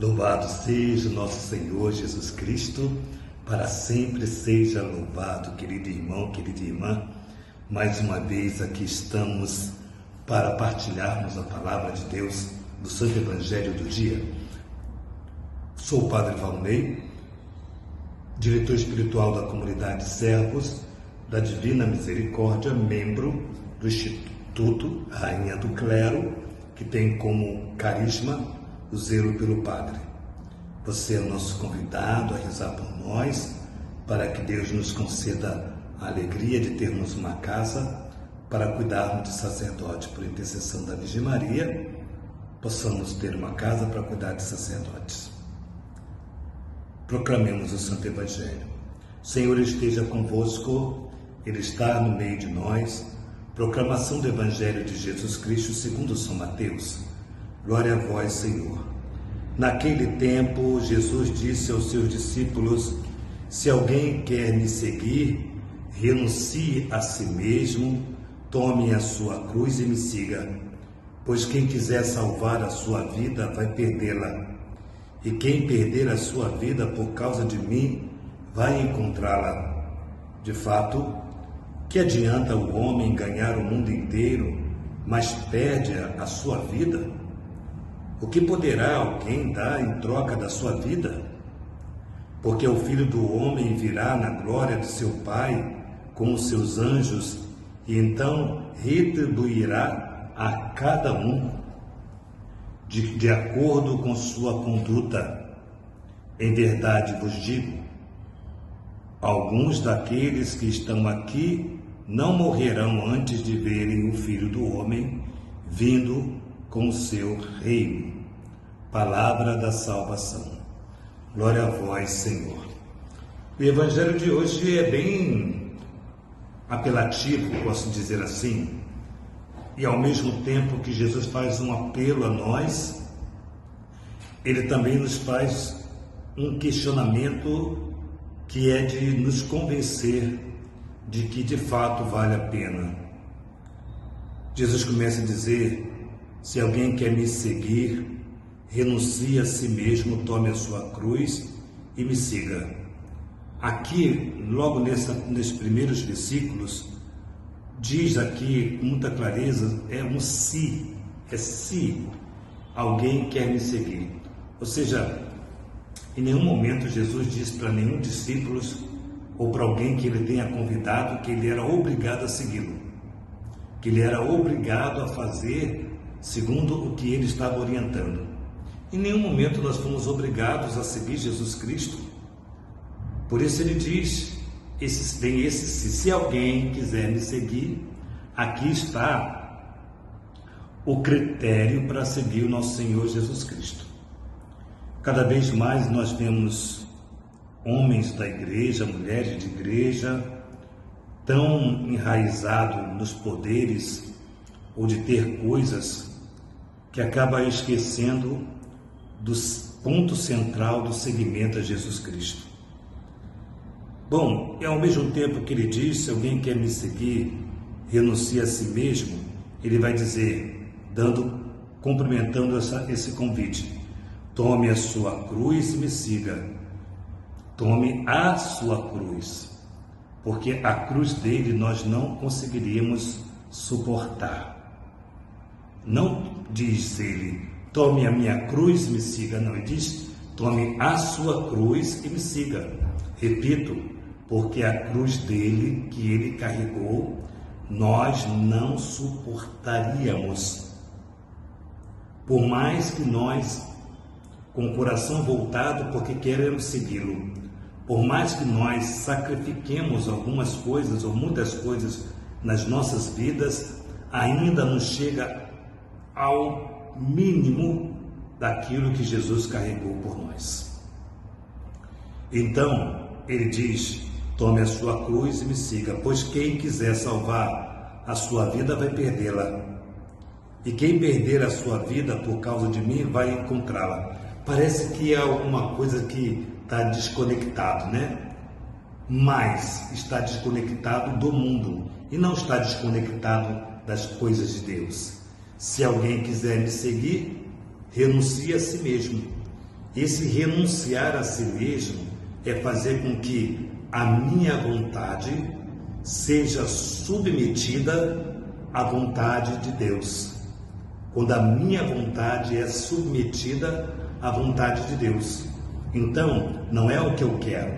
Louvado seja o nosso Senhor Jesus Cristo, para sempre seja louvado, querido irmão, querida irmã. Mais uma vez aqui estamos para partilharmos a palavra de Deus do Santo Evangelho do dia. Sou o Padre Valnei, diretor espiritual da comunidade Servos da Divina Misericórdia, membro do Instituto Rainha do Clero, que tem como carisma o zelo pelo Padre. Você é o nosso convidado a rezar por nós, para que Deus nos conceda a alegria de termos uma casa para cuidarmos de sacerdote. Por intercessão da Virgem Maria, possamos ter uma casa para cuidar de sacerdotes. Proclamemos o Santo Evangelho. O Senhor esteja convosco, Ele está no meio de nós. Proclamação do Evangelho de Jesus Cristo segundo São Mateus. Glória a vós, Senhor. Naquele tempo, Jesus disse aos seus discípulos: se alguém quer me seguir, renuncie a si mesmo, tome a sua cruz e me siga. Pois quem quiser salvar a sua vida vai perdê-la, e quem perder a sua vida por causa de mim vai encontrá-la. De fato, que adianta o homem ganhar o mundo inteiro, mas perde a sua vida? O que poderá alguém dar em troca da sua vida? Porque o Filho do Homem virá na glória de seu Pai com os seus anjos, e então retribuirá a cada um de acordo com sua conduta. Em verdade vos digo, alguns daqueles que estão aqui não morrerão antes de verem o Filho do Homem vindo com o seu reino. Palavra da salvação. Glória a vós, Senhor. O Evangelho de hoje é bem apelativo, posso dizer assim, e ao mesmo tempo que Jesus faz um apelo a nós, Ele também nos faz um questionamento que é de nos convencer de que de fato vale a pena. Jesus começa a dizer: se alguém quer me seguir, renuncie a si mesmo, tome a sua cruz e me siga. Aqui, logo nesses primeiros versículos, diz aqui com muita clareza, é um se, é se alguém quer me seguir. Ou seja, em nenhum momento Jesus diz para nenhum discípulo ou para alguém que ele tenha convidado que ele era obrigado a segui-lo, que ele era obrigado a fazer segundo o que ele estava orientando. Em nenhum momento nós fomos obrigados a seguir Jesus Cristo. Por isso ele diz, se alguém quiser me seguir, aqui está o critério para seguir o nosso Senhor Jesus Cristo. Cada vez mais nós vemos homens da igreja, mulheres de igreja, tão enraizados nos poderes ou de ter coisas, que acaba esquecendo do ponto central do seguimento a Jesus Cristo. Bom, e ao mesmo tempo que ele diz, se alguém quer me seguir, renuncie a si mesmo, ele vai dizer, cumprimentando esse convite: tome a sua cruz e me siga. Tome a sua cruz, porque a cruz dele nós não conseguiríamos suportar. Não diz ele, tome a minha cruz e me siga. Não, ele diz, tome a sua cruz e me siga. Repito, porque a cruz dele, que ele carregou, nós não suportaríamos. Por mais que nós, com o coração voltado porque queremos segui-lo, por mais que nós sacrifiquemos algumas coisas ou muitas coisas nas nossas vidas, ainda não chega ao mínimo daquilo que Jesus carregou por nós. Então, ele diz, tome a sua cruz e me siga, pois quem quiser salvar a sua vida vai perdê-la, e quem perder a sua vida por causa de mim vai encontrá-la. Parece que é alguma coisa que está desconectado, né? Mas está desconectado do mundo e não está desconectado das coisas de Deus. Se alguém quiser me seguir, renuncie a si mesmo. Esse renunciar a si mesmo é fazer com que a minha vontade seja submetida à vontade de Deus. Quando a minha vontade é submetida à vontade de Deus. Então, não é o que eu quero,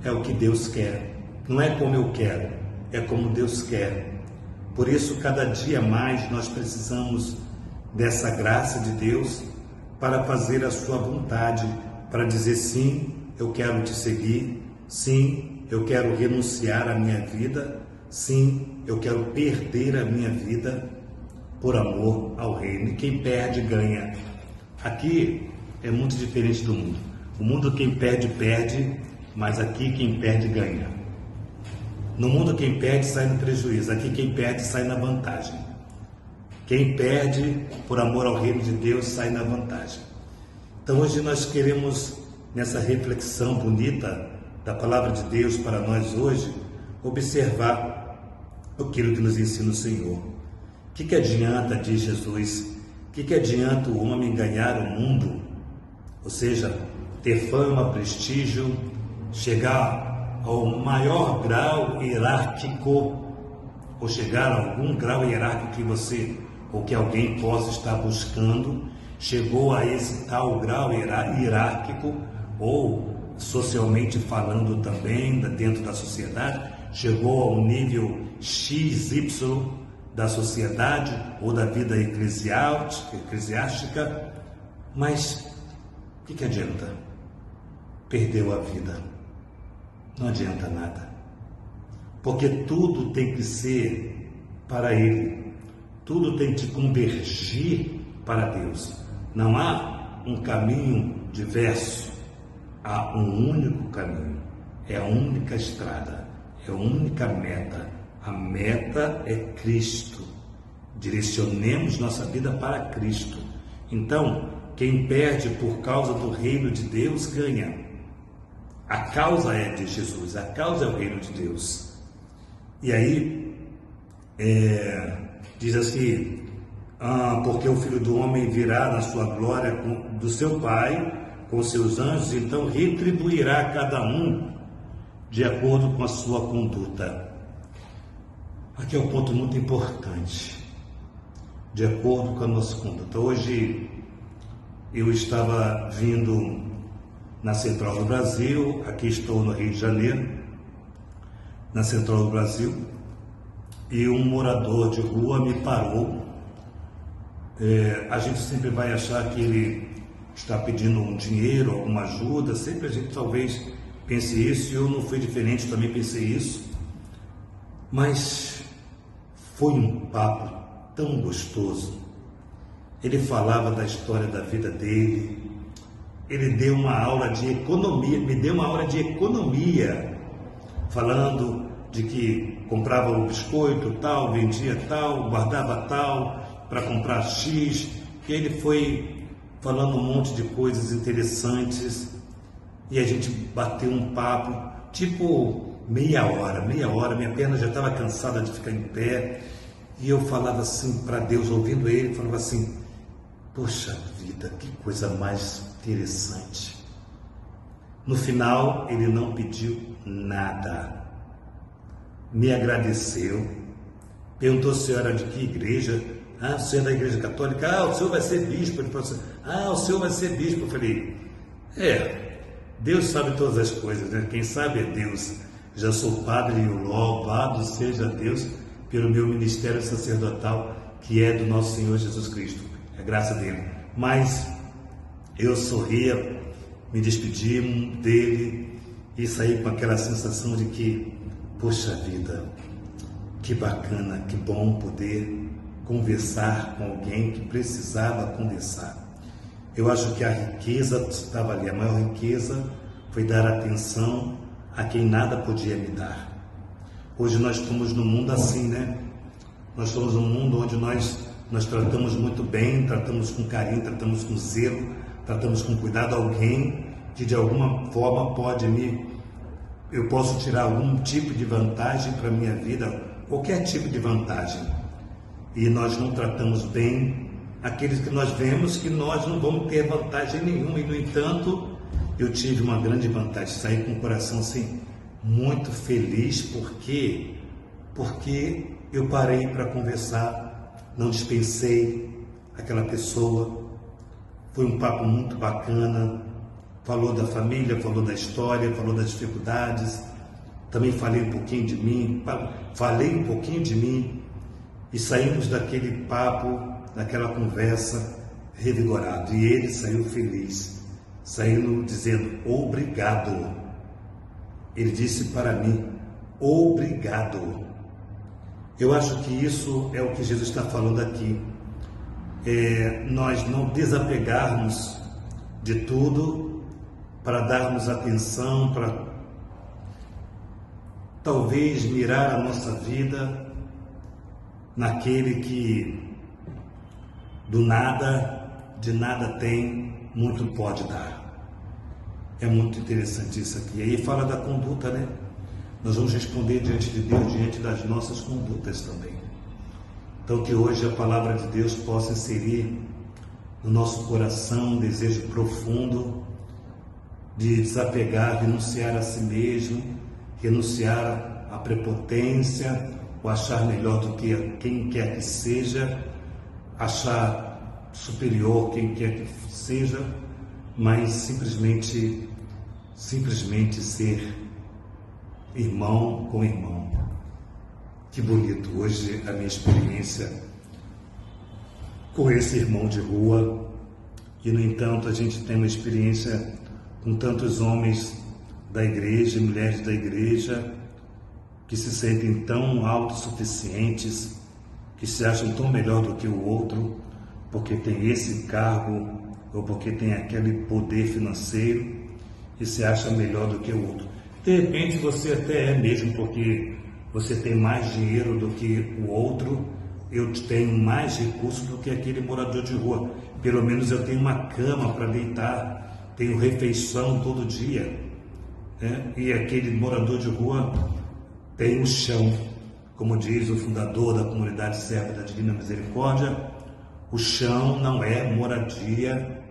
é o que Deus quer. Não é como eu quero, é como Deus quer. Por isso, cada dia mais nós precisamos dessa graça de Deus para fazer a sua vontade, para dizer sim, eu quero te seguir, sim, eu quero renunciar à minha vida, sim, eu quero perder a minha vida por amor ao reino. E quem perde, ganha. Aqui é muito diferente do mundo. O mundo, quem perde, perde, mas aqui quem perde, ganha. No mundo, quem perde sai no prejuízo, aqui quem perde sai na vantagem. Quem perde por amor ao reino de Deus sai na vantagem. Então hoje nós queremos, nessa reflexão bonita da palavra de Deus para nós hoje, observar aquilo que nos ensina o Senhor. O que adianta, diz Jesus, o que adianta o homem ganhar o mundo? Ou seja, ter fama, prestígio, chegar ao maior grau hierárquico, ou chegar a algum grau hierárquico que você ou que alguém possa estar buscando, chegou a esse tal grau hierárquico, ou socialmente falando também, dentro da sociedade, chegou ao nível XY da sociedade ou da vida eclesiástica, mas o que adianta? Perdeu a vida. Não adianta nada. Porque tudo tem que ser para Ele. Tudo tem que convergir para Deus. Não há um caminho diverso. Há um único caminho. É a única estrada. É a única meta. A meta é Cristo. Direcionemos nossa vida para Cristo. Então, quem perde por causa do reino de Deus, ganha. A causa é de Jesus, a causa é o reino de Deus. E aí, diz assim, porque o Filho do Homem virá na sua glória do seu Pai, com seus anjos, então retribuirá a cada um de acordo com a sua conduta. Aqui é um ponto muito importante, de acordo com a nossa conduta. Hoje eu estava vindo na Central do Brasil, aqui estou no Rio de Janeiro, na Central do Brasil, e um morador de rua me parou. A gente sempre vai achar que ele está pedindo um dinheiro, alguma ajuda, sempre a gente talvez pense isso, e eu não fui diferente, também pensei isso, mas foi um papo tão gostoso. Ele falava da história da vida dele, ele deu uma aula de economia, me deu uma aula de economia, falando de que comprava o biscoito tal, vendia tal, guardava tal, para comprar X, e ele foi falando um monte de coisas interessantes, e a gente bateu um papo, tipo meia hora, minha perna já estava cansada de ficar em pé, e eu falava assim para Deus, ouvindo ele, falava assim, poxa vida, que coisa mais interessante. No final, ele não pediu nada. Me agradeceu. Perguntou se eu era de que igreja. O senhor é da igreja católica. O senhor vai ser bispo. Ele falou assim, o senhor vai ser bispo. Eu falei, Deus sabe todas as coisas, né? Quem sabe é Deus. Já sou padre e louvado seja Deus pelo meu ministério sacerdotal, que é do nosso Senhor Jesus Cristo. É a graça dele. Mas eu sorria, me despedi dele e saí com aquela sensação de que, poxa vida, que bacana, que bom poder conversar com alguém que precisava conversar. Eu acho que a riqueza estava ali, a maior riqueza foi dar atenção a quem nada podia me dar. Hoje nós estamos num mundo assim, né? Nós estamos num mundo onde nós tratamos muito bem, tratamos com carinho, tratamos com zelo, tratamos com cuidado alguém que de alguma forma eu posso tirar algum tipo de vantagem para a minha vida, qualquer tipo de vantagem. E nós não tratamos bem aqueles que nós vemos que nós não vamos ter vantagem nenhuma, e no entanto eu tive uma grande vantagem, saí com o coração assim muito feliz, porque eu parei para conversar, não dispensei aquela pessoa, foi um papo muito bacana, falou da família, falou da história, falou das dificuldades, também falei um pouquinho de mim, e saímos daquele papo, daquela conversa revigorado, e ele saiu feliz, saiu dizendo obrigado. Ele disse para mim, obrigado. Eu acho que isso é o que Jesus está falando aqui, nós não desapegarmos de tudo para darmos atenção, para talvez mirar a nossa vida naquele que do nada, de nada tem, muito pode dar. É muito interessante isso aqui. E aí fala da conduta, né? Nós vamos responder diante de Deus, diante das nossas condutas também. Então que hoje a palavra de Deus possa inserir no nosso coração um desejo profundo de desapegar, renunciar a si mesmo, renunciar à prepotência, ou achar melhor do que quem quer que seja, achar superior quem quer que seja, mas simplesmente ser irmão com irmão. Que bonito hoje a minha experiência com esse irmão de rua, e no entanto a gente tem uma experiência com tantos homens da igreja, mulheres da igreja, que se sentem tão autossuficientes, que se acham tão melhor do que o outro, porque tem esse cargo, ou porque tem aquele poder financeiro, e se acha melhor do que o outro. De repente você até é mesmo, porque você tem mais dinheiro do que o outro, eu tenho mais recursos do que aquele morador de rua. Pelo menos eu tenho uma cama para deitar, tenho refeição todo dia, né? E aquele morador de rua tem um chão, como diz o fundador da comunidade serva da Divina Misericórdia, o chão não é moradia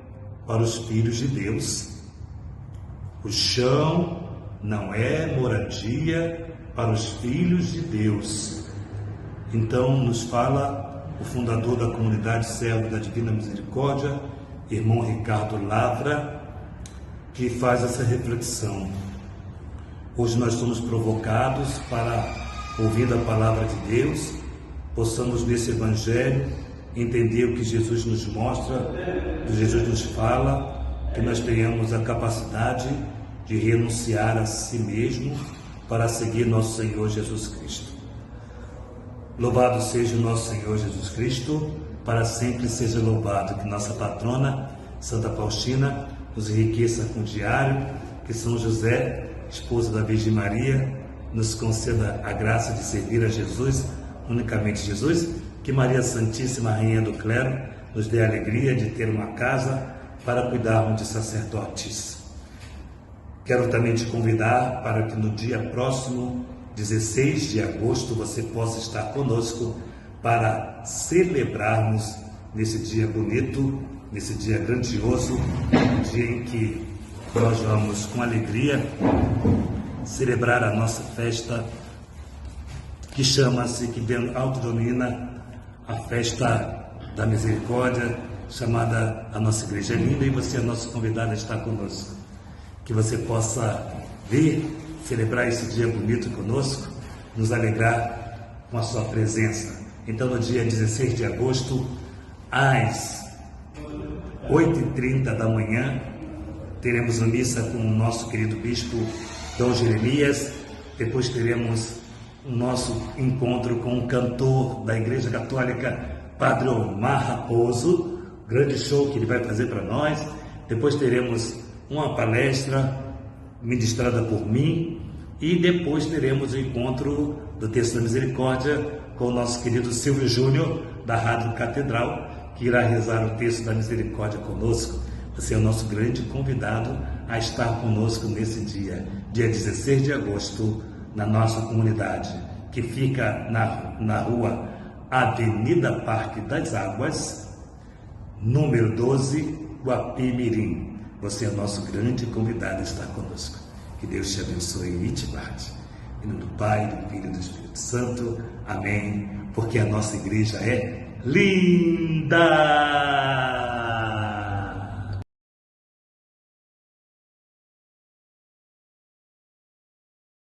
para os filhos de Deus. O chão não é moradia para os filhos de Deus. Então nos fala o fundador da comunidade serva da Divina Misericórdia, irmão Ricardo Lavra, que faz essa reflexão. Hoje nós somos provocados para, ouvindo a palavra de Deus, possamos nesse Evangelho entender o que Jesus nos mostra, o que Jesus nos fala, que nós tenhamos a capacidade de renunciar a si mesmo para seguir nosso Senhor Jesus Cristo. Louvado seja o nosso Senhor Jesus Cristo, para sempre seja louvado. Que nossa patrona, Santa Faustina, nos enriqueça com o diário, que São José, esposo da Virgem Maria, nos conceda a graça de servir a Jesus, unicamente Jesus, que Maria Santíssima, Rainha do Clero, nos dê a alegria de ter uma casa para cuidarmos de sacerdotes. Quero também te convidar para que no dia próximo, 16 de agosto, você possa estar conosco para celebrarmos nesse dia bonito, nesse dia grandioso, dia em que nós vamos com alegria celebrar a nossa festa, que chama-se, que autodenomina a festa da misericórdia, chamada a nossa igreja. É linda, e você é nosso convidado a estar conosco. Que você possa vir celebrar esse dia bonito conosco, nos alegrar com a sua presença. Então, no dia 16 de agosto, às 8h30 da manhã, teremos uma missa com o nosso querido bispo Dom Jeremias. Depois teremos o nosso encontro com o cantor da Igreja Católica, Padre Omar Raposo, grande show que ele vai fazer para nós. Depois teremos uma palestra ministrada por mim, e depois teremos o encontro do Texto da Misericórdia com o nosso querido Silvio Júnior, da Rádio Catedral, que irá rezar o Texto da Misericórdia conosco. Você é o nosso grande convidado a estar conosco nesse dia, dia 16 de agosto, na nossa comunidade, que fica na rua Avenida Parque das Águas, número 12, Guapimirim. Você é nosso grande convidado a estar conosco. Que Deus te abençoe e te guarde. Em nome do Pai, do Filho e do Espírito Santo. Amém. Porque a nossa igreja é linda!